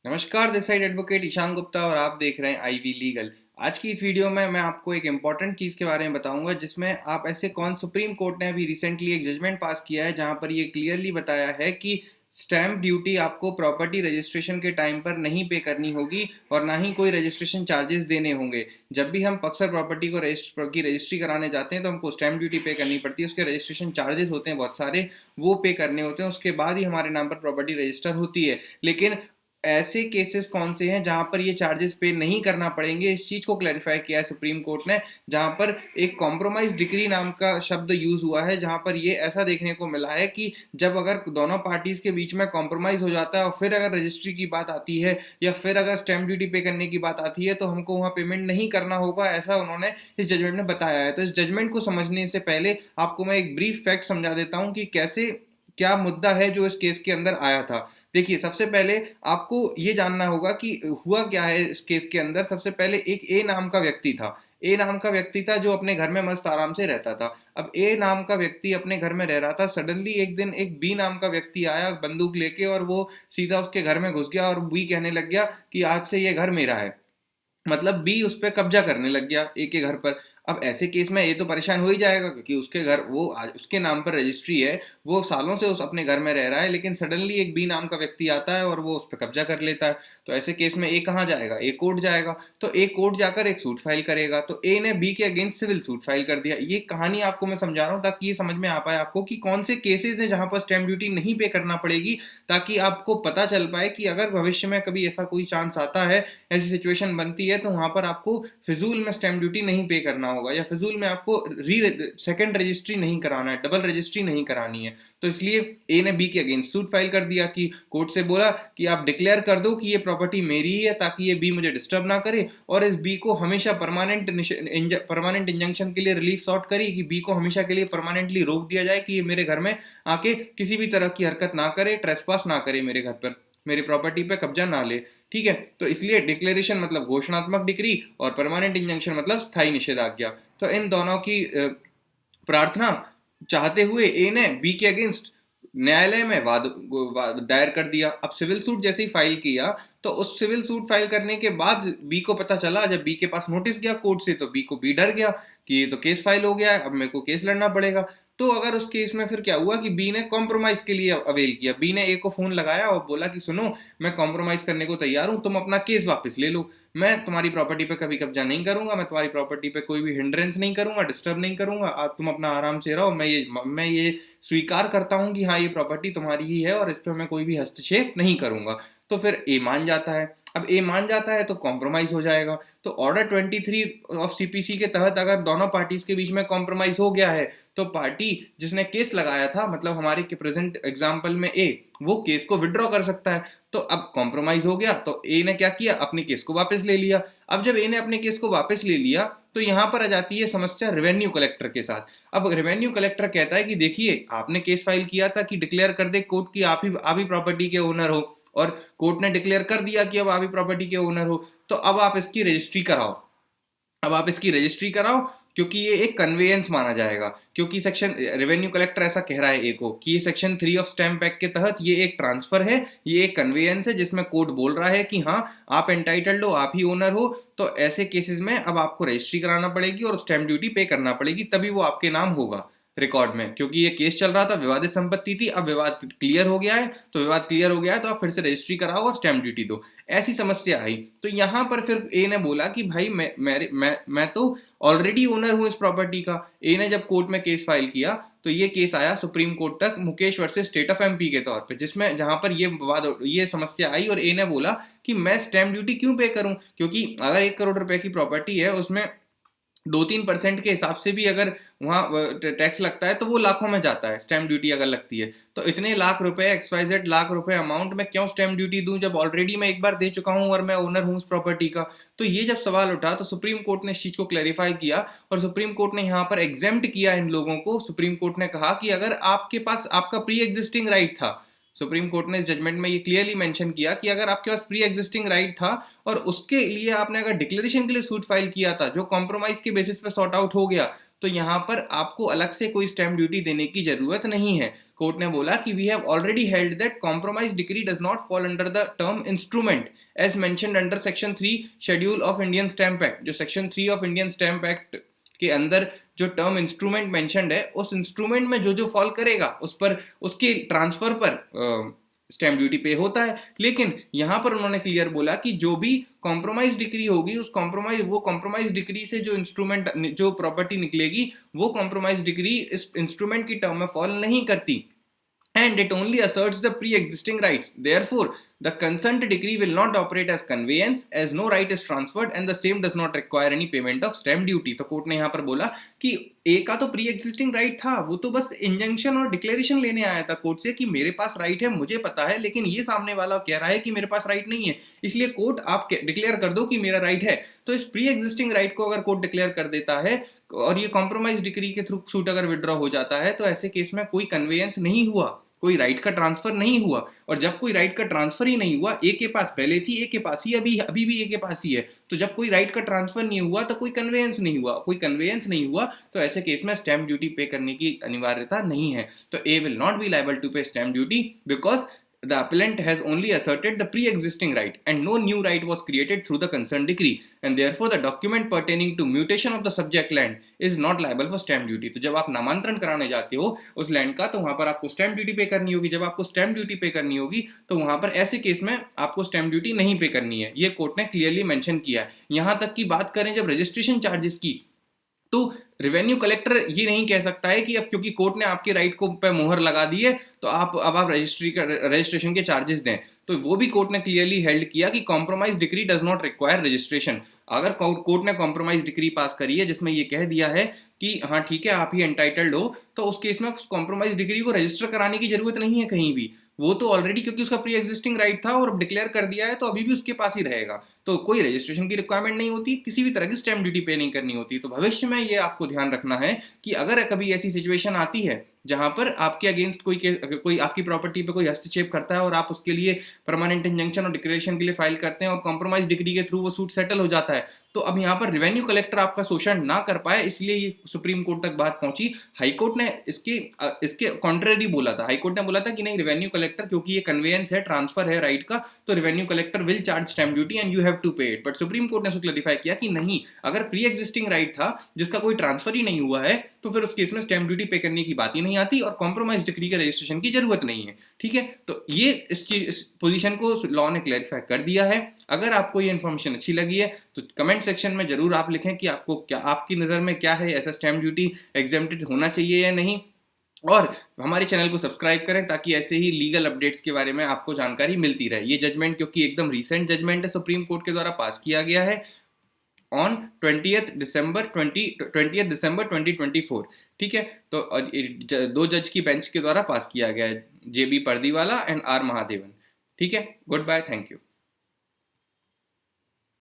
नमस्कार, this side advocate Ishan Gupta और आप देख रहे हैं आईवी लीगल। आज की इस वीडियो में मैं आपको एक इम्पॉर्टेंट चीज़ के बारे में बताऊंगा जिसमें आप ऐसे कौन सुप्रीम कोर्ट ने अभी रिसेंटली एक जजमेंट पास किया है जहां पर ये क्लियरली बताया है कि स्टैम्प ड्यूटी आपको प्रॉपर्टी रजिस्ट्रेशन के टाइम पर नहीं पे करनी होगी और ना ही कोई रजिस्ट्रेशन चार्जेस देने होंगे। जब भी हम पक्सर प्रॉपर्टी को रजिस्ट्री कराने जाते हैं तो हमको स्टैम्प ड्यूटी पे करनी पड़ती है, उसके रजिस्ट्रेशन चार्जेस होते हैं बहुत सारे, वो पे करने होते हैं, उसके बाद ही हमारे नाम पर प्रॉपर्टी रजिस्टर होती है। लेकिन ऐसे केसेस कौन से हैं जहां पर ये चार्जेस पे नहीं करना पड़ेंगे, इस चीज को क्लैरिफाई किया है सुप्रीम कोर्ट ने, जहां पर एक कॉम्प्रोमाइज डिग्री नाम का शब्द यूज हुआ है, जहां पर ये ऐसा देखने को मिला है कि जब अगर दोनों पार्टीज के बीच में कॉम्प्रोमाइज हो जाता है और फिर अगर रजिस्ट्री की बात आती है या फिर अगर स्टैम्प ड्यूटी पे करने की बात आती है तो हमको वहां पेमेंट नहीं करना होगा, ऐसा उन्होंने इस जजमेंट में बताया है। तो इस जजमेंट को समझने से पहले आपको मैं एक ब्रीफ फैक्ट समझा देता हूं कि कैसे क्या मुद्दा है जो इस केस के अंदर आया था। देखिए, सबसे पहले आपको ये जानना होगा कि हुआ क्या है इस केस के अंदर। सबसे पहले एक ए नाम का व्यक्ति था। ए नाम का व्यक्ति था जो अपने घर में मस्त आराम से रहता था। अब ए नाम का व्यक्ति अपने घर में रह रहा था, सडनली एक दिन एक बी नाम का व्यक्ति आया बंदूक लेके और वो सीधा उसके घर में घुस गया और बी कहने लग गया कि आज से ये घर मेरा है। मतलब बी उस पर कब्जा करने लग गया ए के घर पर। अब ऐसे केस में ये तो परेशान हो ही जाएगा क्योंकि उसके घर वो उसके नाम पर रजिस्ट्री है, वो सालों से उस अपने घर में रह रहा है, लेकिन सडनली एक बी नाम का व्यक्ति आता है और वो उस पर कब्जा कर लेता है। तो ऐसे केस में ए कहाँ जाएगा? ए कोर्ट जाएगा। तो ए कोर्ट जाकर एक सूट फाइल करेगा। तो ए ने बी के अगेंस्ट सिविल सूट फाइल कर दिया। ये कहानी आपको मैं समझा रहा हूँ ताकि ये समझ में आ पाए आपको कि कौन से केसेस हैं जहां पर स्टैम्प ड्यूटी नहीं पे करना पड़ेगी, ताकि आपको पता चल पाए कि अगर भविष्य में कभी ऐसा कोई चांस आता है, ऐसी सिचुएशन बनती है, तो वहां पर आपको फिजूल में स्टैम्प ड्यूटी नहीं पे करना होगा या फिजूल में आपको सेकंड रजिस्ट्री नहीं कराना है, डबल रजिस्ट्री नहीं करानी है। तो इसलिए ए ने बी के अगेंस्ट सूट फाइल कर दिया कि कोर्ट से बोला कि आप डिक्लेयर कर दो कि ये प्रॉपर्टी मेरी ही है ताकि ये बी मुझे डिस्टर्ब ना करे, और इस बी को हमेशा परमानेंट इंजंक्शन के लिए रिलीफ सॉर्ट करी कि बी को हमेशा के लिए परमानेंटली रोक दिया जाए कि ये मेरे घर में आके किसी भी तरह की हरकत ना करे, ट्रेसपास ना करे, मेरे घर पर मेरी प्रॉपर्टी पे कब्जा ना ले। ठीक है, तो इसलिए डिक्लेरेशन मतलब घोषणात्मक डिग्री और परमानेंट इंजंक्शन मतलब स्थायी निषेधाज्ञा। तो इन दोनों की प्रार्थना चाहते हुए ए ने बी के अगेंस्ट न्यायालय में दायर कर दिया। अब सिविल सूट जैसे ही फाइल किया तो उस सिविल सूट फाइल करने के बाद बी को पता चला, जब बी के पास नोटिस गया कोर्ट से, तो बी को बी डर गया कि ये तो केस फाइल हो गया है, अब मेरे को केस लड़ना पड़ेगा। तो अगर उस केस में फिर क्या हुआ कि बी ने कॉम्प्रोमाइज के लिए अवेल किया। बी ने ए को फोन लगाया और बोला कि सुनो, मैं कॉम्प्रोमाइज करने को तैयार हूं, तुम अपना केस वापस ले लो, मैं तुम्हारी प्रॉपर्टी पे कभी कब्जा नहीं करूंगा, मैं तुम्हारी प्रॉपर्टी पे कोई भी हिंड्रेंस नहीं करूंगा, डिस्टर्ब नहीं करूंगा, आप तुम अपना आराम से रहो, मैं ये स्वीकार करता हूं कि हाँ, ये प्रॉपर्टी तुम्हारी ही है और इस पर मैं कोई भी हस्तक्षेप नहीं करूंगा। तो फिर ए मान जाता है। अब ए मान जाता है तो कॉम्प्रोमाइज हो जाएगा। तो ऑर्डर 23 ऑफ सीपीसी के तहत अगर दोनों पार्टीज के बीच में कॉम्प्रोमाइज हो गया है तो पार्टी जिसने केस लगाया था, मतलब हमारे के प्रेजेंट एग्जांपल में ए, वो केस को विड्रॉ कर सकता है। तो अब कॉम्प्रोमाइज हो गया तो ए ने क्या किया, अपने केस को वापस ले लिया। अब जब ए ने अपने केस को वापस ले लिया तो यहां पर आ जाती है समस्या रेवेन्यू कलेक्टर के साथ। अब रेवेन्यू कलेक्टर कहता है कि देखिए, आपने केस फाइल किया था कि डिक्लेयर कर दे कोर्ट की आप ही प्रॉपर्टी के ओनर हो, और कोर्ट ने डिक्लेयर कर दिया कि अब आप ही प्रॉपर्टी के ओनर हो, तो अब आप इसकी रजिस्ट्री कराओ। अब आप इसकी रजिस्ट्री कराओ क्योंकि ये एक कन्वेयंस माना जाएगा, क्योंकि सेक्शन रेवेन्यू कलेक्टर ऐसा कह रहा है ए को कि ये सेक्शन 3 ऑफ स्टैम्प एक्ट के तहत ये एक ट्रांसफर है, ये एक कन्वेयंस है जिसमें कोर्ट बोल रहा है कि हाँ, आप एंटाइटल्ड हो, आप ही ओनर हो। तो ऐसे केसेस में अब आपको रजिस्ट्री कराना पड़ेगी और स्टैम्प ड्यूटी पे करना पड़ेगी, तभी वो आपके नाम होगा रिकॉर्ड में। क्योंकि ये केस चल रहा था, विवादित संपत्ति थी, अब विवाद क्लियर हो गया है, तो विवाद क्लियर हो गया है तो आप फिर से रजिस्ट्री कराओ और स्टैम्प ड्यूटी दो। ऐसी समस्या आई। तो यहां पर फिर ए ने बोला कि भाई मैं तो ऑलरेडी ओनर हूं इस प्रॉपर्टी का। ए ने जब कोर्ट में केस फाइल किया तो ये केस आया सुप्रीम कोर्ट तक, Mukesh versus state of MP के तौर पे, जिसमें जहां पर ये समस्या आई और ए ने बोला कि मैं स्टैम्प ड्यूटी क्यों पे करूं, क्योंकि अगर 1 करोड़ रुपए की प्रॉपर्टी है, उसमें 2-3% के हिसाब से भी अगर वहाँ टैक्स लगता है तो वो लाखों में जाता है स्टैम्प ड्यूटी अगर लगती है। तो इतने लाख रुपए, XYZ लाख रुपए अमाउंट में क्यों स्टैम्प ड्यूटी दूं जब ऑलरेडी मैं एक बार दे चुका हूं और मैं ओनर हूं उस प्रॉपर्टी का। तो ये जब सवाल उठा तो सुप्रीम कोर्ट ने इस चीज को क्लैरिफाई किया और सुप्रीम कोर्ट ने यहाँ पर एग्जेम्प्ट किया इन लोगों को। सुप्रीम कोर्ट ने कहा कि अगर आपके पास आपका प्री एग्जिस्टिंग राइट था, सुप्रीम कोर्ट ने इस जजमेंट में ये क्लियरली मेंशन किया कि अगर आपके पास प्री एग्जिस्टिंग राइट था और उसके लिए आपने अगर डिक्लेरेशन के लिए सूट फाइल किया था जो कॉम्प्रोमाइज के बेसिस पे सॉर्ट आउट हो गया, तो यहां पर आपको अलग से कोई स्टैम्प ड्यूटी देने की जरूरत नहीं है। कोर्ट ने बोला कि we have already held that compromise decree does not fall under the term instrument as mentioned under section 3 schedule of Indian stamp act. जो section 3 of Indian stamp act के अंदर जो टर्म इंस्ट्रूमेंट मेंशन्ड है, उस instrument में जो जो fall करेगा उस पर, उसके ट्रांसफर पर स्टैम्प ड्यूटी पे होता है। लेकिन यहाँ पर उन्होंने क्लियर बोला कि जो भी कॉम्प्रोमाइज डिक्री होगी, उस कॉम्प्रोमाइज डिक्री से जो इंस्ट्रूमेंट, जो प्रॉपर्टी निकलेगी, वो कॉम्प्रोमाइज डिक्री इस इंस्ट्रूमेंट की टर्म में फॉल नहीं करती, and it only asserts the pre-existing rights. Therefore, the consent decree will not operate as conveyance, as no right is transferred and the same does not require any payment of stamp duty. तो court ने यहाँ पर बोला कि ए का तो pre existing right था, वो तो बस इंजंक्शन और डिक्लेरेशन लेने आया था कोर्ट से कि मेरे पास राइट है, मुझे पता है, लेकिन ये सामने वाला कह रहा है कि मेरे पास राइट नहीं है, इसलिए कोर्ट आप डिक्लेयर कर दो कि मेरा राइट है। तो इस प्री एग्जिस्टिंग राइट को अगर कोर्ट डिक्लेयर कर देता है और ये कॉम्प्रोमाइज डिक्री के थ्रू सूट अगर विड्रॉ हो जाता है, तो ऐसे केस में कोई कन्वेयंस नहीं हुआ, कोई राइट का ट्रांसफर नहीं हुआ। और जब कोई राइट का ट्रांसफर ही नहीं हुआ, ए के पास पहले थी, ए के पास ही अभी भी ए के पास ही है, तो जब कोई राइट का ट्रांसफर नहीं हुआ तो कोई कन्वेयंस नहीं हुआ, कोई कन्वेयंस नहीं हुआ, तो ऐसे केस में स्टैम्प ड्यूटी पे करने की अनिवार्यता नहीं है। तो A will not be liable to pay stamp duty because the appellant has only asserted the pre-existing right and no new right was created through the consent decree, and therefore the document pertaining to mutation of the subject land is not liable for stamp duty। तो जब आप नामांतरण कराने जाते हो उस land का, तो वहां पर आपको स्टैम्प ड्यूटी पे करनी होगी। जब आपको स्टैम्प ड्यूटी पे करनी होगी तो वहां पर ऐसे केस में आपको स्टैम्प ड्यूटी नहीं पे करनी है, ये कोर्ट ने क्लियरली मेंशन किया है। यहां तक की बात करें जब रजिस्ट्रेशन चार्जेस की, तो रेवेन्यू कलेक्टर ये नहीं कह सकता है कि अब क्योंकि कोर्ट ने आपके राइट को पे मोहर लगा दी है तो आप रजिस्ट्रेशन के चार्जेस दें। तो वो भी कोर्ट ने क्लियरली हेल्ड किया कि compromise decree does not require registration. अगर कोर्ट ने कॉम्प्रोमाइज डिक्री पास करी है जिसमें ये कह दिया है कि हाँ ठीक है आप ही एंटाइटल्ड हो, तो उस केस में कॉम्प्रोमाइज डिक्री को रजिस्टर कराने की जरूरत नहीं है कहीं भी, वो तो ऑलरेडी क्योंकि उसका प्री एग्जिस्टिंग राइट था और अब डिक्लेयर कर दिया है तो अभी भी उसके पास ही रहेगा, तो कोई रजिस्ट्रेशन की रिक्वायरमेंट नहीं होती, किसी भी तरह की स्टैम्प ड्यूटी पे नहीं करनी होती। तो भविष्य में ये आपको ध्यान रखना है कि अगर कभी ऐसी सिचुएशन आती है जहां पर आपके अगेंस्ट कोई आपकी प्रॉपर्टी पे कोई हस्तक्षेप करता है और आप उसके लिए परमानेंट इंजंक्शन और डिक्लेरेशन के लिए फाइल करते हैं और कॉम्प्रोमाइज डिक्री के थ्रू वो सूट सेटल हो जाता है, तो अब यहाँ पर रेवेन्यू कलेक्टर आपका शोषण ना कर पाए, इसलिए ये सुप्रीम कोर्ट तक बात पहुंची। हाईकोर्ट ने इसके कॉन्ट्रेरी बोला था। हाईकोर्ट ने बोला था कि नहीं, रेवेन्यू कलेक्टर, क्योंकि ये कन्वेयंस है, ट्रांसफर है राइट का, तो revenue collector will charge stamp duty and you have to pay it. But supreme court ने उसको क्लैरिफाई किया कि नहीं, अगर प्री एग्जिस्टिंग राइट था जिसका कोई ट्रांसफर ही नहीं हुआ है तो फिर उस केस में स्टैम्प ड्यूटी पे करने की बात ही नहीं आती और कॉम्प्रोमाइज डिक्री के रजिस्ट्रेशन की जरूरत नहीं है। ठीक है, तो ये इस पोजीशन को लॉ ने क्लैरिफाई कर दिया है। अगर आपको ये इन्फॉर्मेशन अच्छी लगी है तो कमेंट सेक्शन में जरूर आप लिखें कि आपको क्या, आपकी नज़र में क्या है, ऐसा स्टैम्प ड्यूटी एग्जेम्प्टेड होना चाहिए या नहीं, और हमारे चैनल को सब्सक्राइब करें ताकि ऐसे ही लीगल अपडेट्स के बारे में आपको जानकारी मिलती रहे। ये जजमेंट क्योंकि एकदम रीसेंट जजमेंट है, सुप्रीम कोर्ट के द्वारा पास किया गया है ऑन 20th दिसंबर 2024। ठीक है, तो दो जज की बेंच के द्वारा पास किया गया है, JB Pardiwala and R Mahadevan. ठीक है, गुड बाय, थैंक यू।